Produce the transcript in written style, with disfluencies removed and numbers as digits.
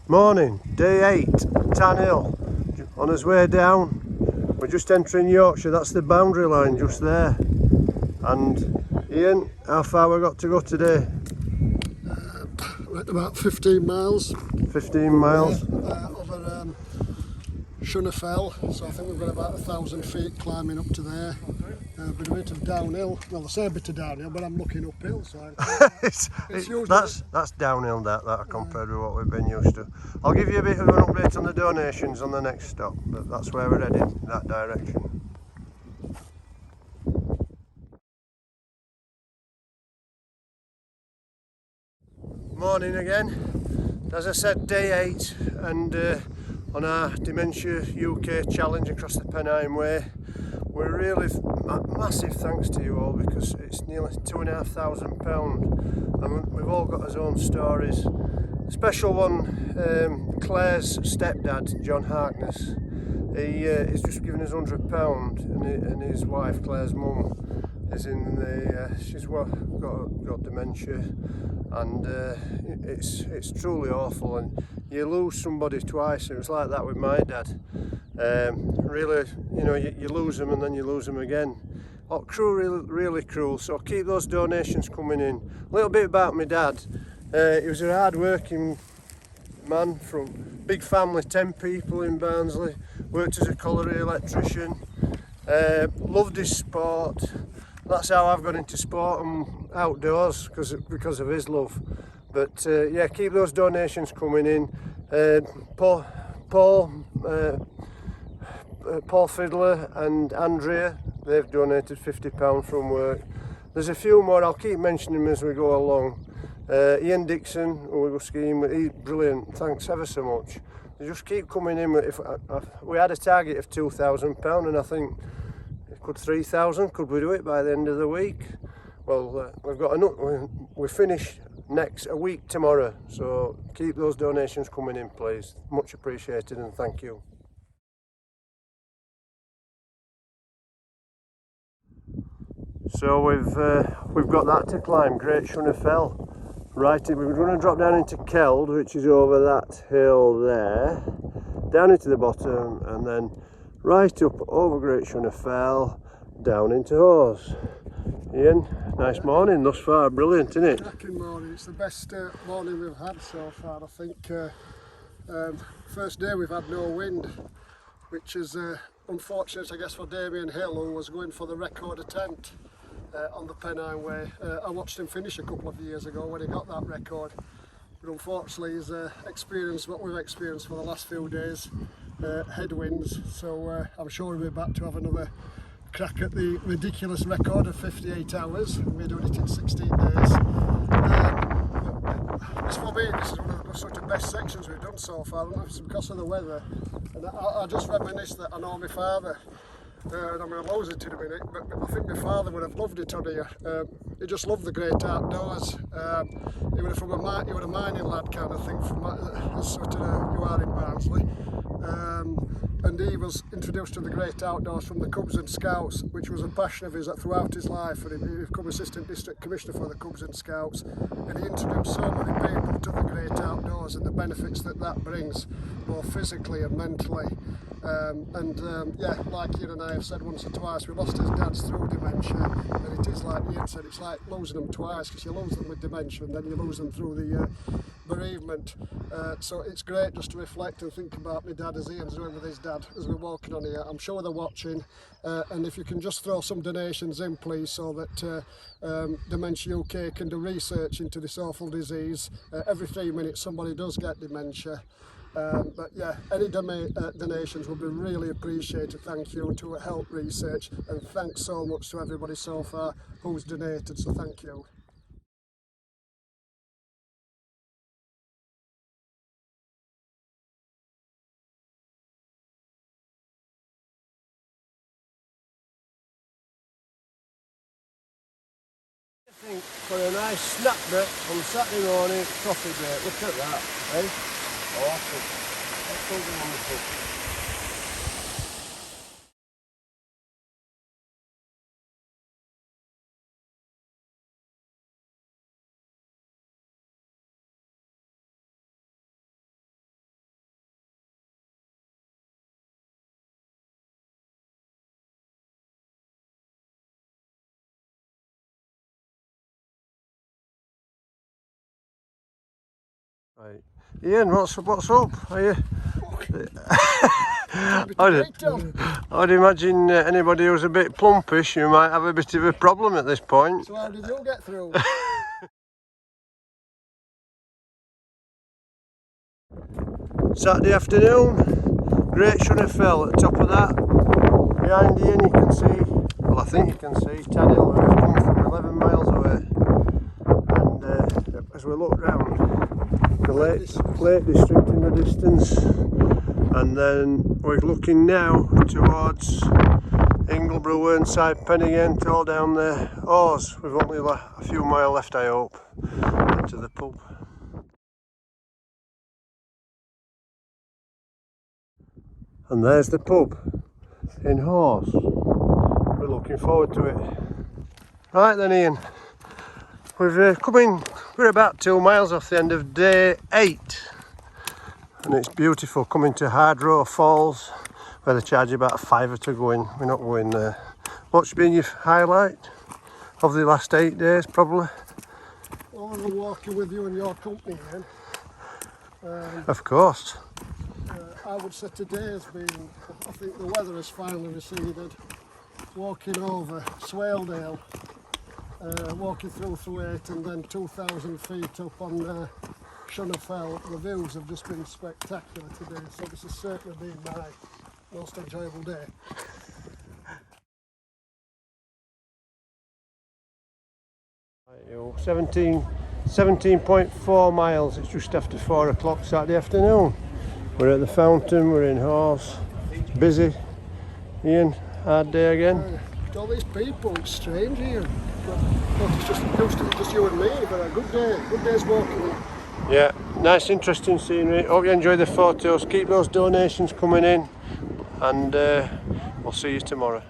Morning, day 8, Tan Hill. On his way down, we're just entering Yorkshire. That's the boundary line just there. And Ian, how far we got to go today? About 15 miles. 15 miles? Over Fell, so I think we've got about 1,000 feet climbing up to there. A bit of downhill. Well, I say a bit of downhill, but I'm looking uphill, so that's downhill that compared with what we've been used to. I'll give you a bit of an update on the donations on the next stop, but that's where we're heading, that direction. Morning again. As I said, day 8, and on our Dementia UK challenge across the Pennine Way. We're really massive thanks to you all, because it's nearly £2,500 and we've all got our own stories. Special one, Claire's stepdad, John Harkness. He's just given us £100, and his wife, Claire's mum, is in the she's got dementia, and it's truly awful, and you lose somebody twice. It was like that with my dad. Really, you know, you lose them and then you lose them again. Oh, really cruel. So keep those donations coming in. A little bit about my dad. He was a hard working man from big family, 10 people in Barnsley. Worked as a colliery electrician. Loved his sport. That's how I've got into sport and outdoors, because of his love. But yeah, keep those donations coming in. Paul Fiddler and Andrea, they've donated £50 from work. There's a few more, I'll keep mentioning them as we go along. Ian Dixon, who we go skiing with, he's brilliant, thanks ever so much. They just keep coming in. We had a target of £2,000, and I think could 3,000, could we do it by the end of the week? Well, we finish a week tomorrow, so keep those donations coming in, please. Much appreciated, and thank you. So we've got that to climb, Great Fell. Right, we're going to drop down into Keld, which is over that hill there, down into the bottom, and then right up over Great Fell, down into Hawes. Ian, nice morning thus far, brilliant, isn't it? Cracking morning. It's the best morning we've had so far, I think. First day we've had no wind, which is unfortunate, I guess, for Damien Hill, who was going for the record attempt on the Pennine Way. I watched him finish a couple of years ago when he got that record, but unfortunately he's experienced what we've experienced for the last few days, headwinds, so I'm sure we'll be back to have another crack at the ridiculous record of 58 hours. We're doing it in 16 days. For me, this is one of the sort of best sections we've done so far, and it's because of the weather. And I just reminisce that I know my father, and I'm going to lose it in a minute, but I think my father would have loved it on here. He just loved the great outdoors. He was a mining lad kind of thing, from sort of you are in Barnsley. And he was introduced to the great outdoors from the Cubs and Scouts, which was a passion of his throughout his life, and he became Assistant District Commissioner for the Cubs and Scouts, and he introduced so many people to the great outdoors and the benefits that brings, both physically and mentally. Yeah, like Ian and I have said once or twice, we lost his dads through dementia, and it is like Ian said, it's like losing them twice, because you lose them with dementia and then you lose them through the bereavement. So it's great just to reflect and think about my dad, as Ian's doing with his dad, as we're walking on here. I'm sure they're watching, and if you can just throw some donations in, please, so that Dementia UK can do research into this awful disease. Every 3 minutes somebody does get dementia. But yeah, any donations will be really appreciated. Thank you, to help research, and thanks so much to everybody so far who's donated, so thank you. I think for a nice snack break on Saturday morning, coffee break, look at that, eh? Awesome. Absolutely wonderful. Right. Ian, what's up? Are you? I'd imagine anybody who's a bit plumpish, you might have a bit of a problem at this point. So how did you get through? Saturday afternoon, great shunner fell at the top of that. Behind Ian you can see, well I think you can see, Tanhill, who's come from 11 miles away. And as we look round, the Lake District in the distance, and then we're looking now towards Ingleborough, Whernside, Pennine, all down there. Oars, we've only a few miles left I hope, to the pub. And there's the pub in Horse. We're looking forward to it. Right then Ian, we're we're about 2 miles off the end of day 8. And it's beautiful coming to Hardrow Falls, where they charge you about a £5 to go in. We're not going there. What's been your highlight of the last 8 days probably? Well, I'm walking with you and your company, Ian. Of course. I would say today has been, I think the weather has finally receded. Walking over Swaledale, walking through 8 and then 2,000 feet up on Shunner Fell. The views have just been spectacular today, so this has certainly been my most enjoyable day. Right, 17.4 miles, it's just after 4 o'clock Saturday afternoon. We're at the fountain, we're in Horse. It's busy. Ian, hard day again? All these people, it's strange here. It's just you and me, but a good day's walking. Yeah, nice interesting scenery. Hope you enjoy the photos. Keep those donations coming in, and we'll see you tomorrow.